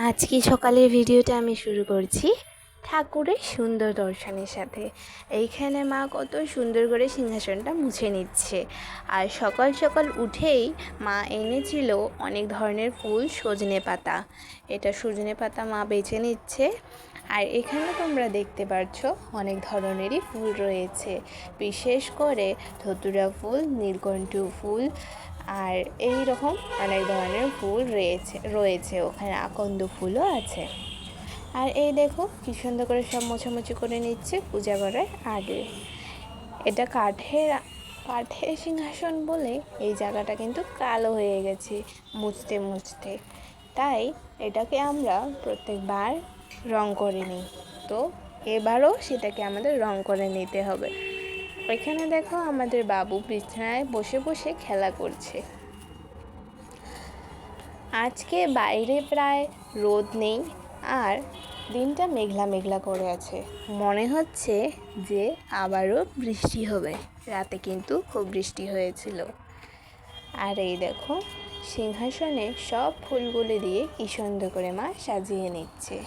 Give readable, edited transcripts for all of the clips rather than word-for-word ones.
আজকে সকালের ভিডিওটা আমি শুরু করছি ঠাকুরের সুন্দর দর্শনের সাথে। এইখানে মা কত সুন্দর করে সিংহাসনটা মুছে নিচ্ছে। আর সকাল সকাল উঠেই মা এনেছিল অনেক ধরনের ফুল, সজনে পাতা। এটা সজনে পাতা মা বেছে নিচ্ছে। আর এখানে তোমরা দেখতে পাচ্ছ অনেক ধরনেরই ফুল রয়েছে, বিশেষ করে ধতুরা ফুল, নীলকণ্ঠ ফুল আর এই রকম অনেক ধরনের ফুল রয়েছে ওখানে আকন্দ ফুলও আছে। আর এই দেখো কি সুন্দর করে সব মোছামুছি করে নিচ্ছে পূজা করার আগে। এটা কাঠের সিংহাসন বলে এই জায়গাটা কিন্তু কালো হয়ে গেছে মুছতে মুছতে, তাই এটাকে আমরা প্রত্যেকবার রং করে নিই। তো এবারও সেটাকে আমাদের রং করে নিতে হবে। এখানে দেখো আমাদের বাবু বিছানায় বসে বসে খেলা করছে। আজকে বাইরে প্রায় রোদ নেই আর দিনটা মেঘলা মেঘলা করে আছে। মনে হচ্ছে যে আবারও বৃষ্টি হবে। রাতে কিন্তু খুব বৃষ্টি হয়েছিল। আর এই দেখো সিংহাসনে সব ফুলগুলো দিয়ে কি সুন্দর করে মা সাজিয়ে নিচ্ছে।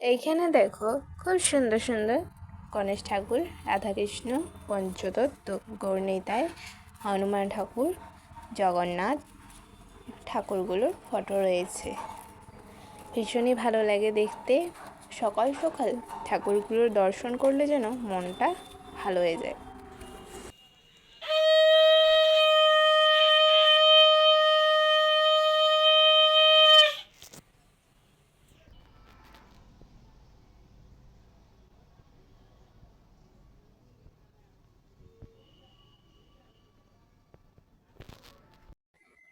এইখানে দেখো খুব সুন্দর সুন্দর গণেশ ঠাকুর, রাধাকৃষ্ণ, পঞ্চতত্ত্ব, গৌরনিতাই, হনুমান ঠাকুর, জগন্নাথ ঠাকুরগুলোর ফটো রয়েছে। ভীষণই ভালো লাগে দেখতে। সকাল সকাল ঠাকুরগুলোর দর্শন করলে যেন মনটা ভালো হয়ে যায়।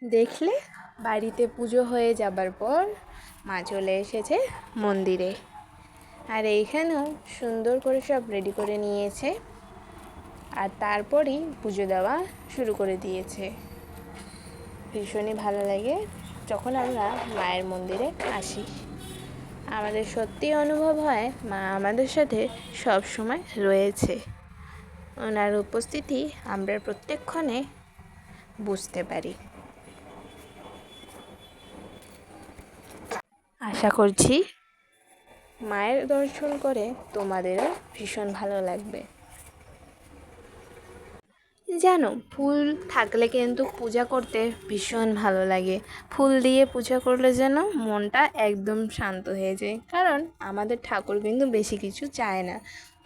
দেখলে বাড়িতে পুজো হয়ে যাবার পর মা চলে এসেছে মন্দিরে। আর এইখানেও সুন্দর করে সব রেডি করে নিয়েছে আর তারপরই পুজো দেওয়া শুরু করে দিয়েছে। ভীষণই ভালো লাগে যখন আমরা মায়ের মন্দিরে আসি। আমাদের সত্যি অনুভব হয় মা আমাদের সাথে সব সময় রয়েছে। ওনার উপস্থিতি আমরা প্রত্যেকক্ষণে বুঝতে পারি। আশা করছি মায়ের দর্শন করে তোমাদেরও ভীষণ ভালো লাগবে। জানো, ফুল থাকলে কিন্তু পূজা করতে ভীষণ ভালো লাগে। ফুল দিয়ে পূজা করলে যেন মনটা একদম শান্ত হয়ে যায়। কারণ আমাদের ঠাকুর কিন্তু বেশি কিছু চায় না,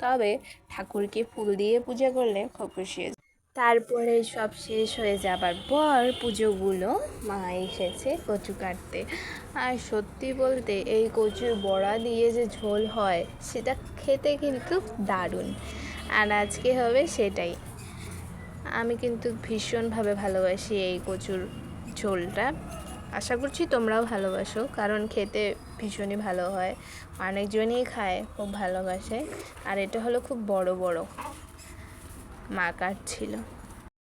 তবে ঠাকুরকে ফুল দিয়ে পূজা করলে খুব খুশি হয়ে যায়। তারপরে সব শেষ হয়ে যাবার পর পুজোগুলো মা এসেছে কচু কাটতে। আর সত্যি বলতে এই কচুর বড়া দিয়ে যে ঝোল হয় সেটা খেতে কিন্তু দারুণ। আর আজকে হবে সেটাই। আমি কিন্তু ভীষণভাবে ভালোবাসি এই কচুর ঝোলটা। আশা করছি তোমরাও ভালোবাসো, কারণ খেতে ভীষণই ভালো হয়। অনেকজনই খায়, খুব ভালোবাসে। আর এটা হলো খুব বড় বড়, মা কাটছিল।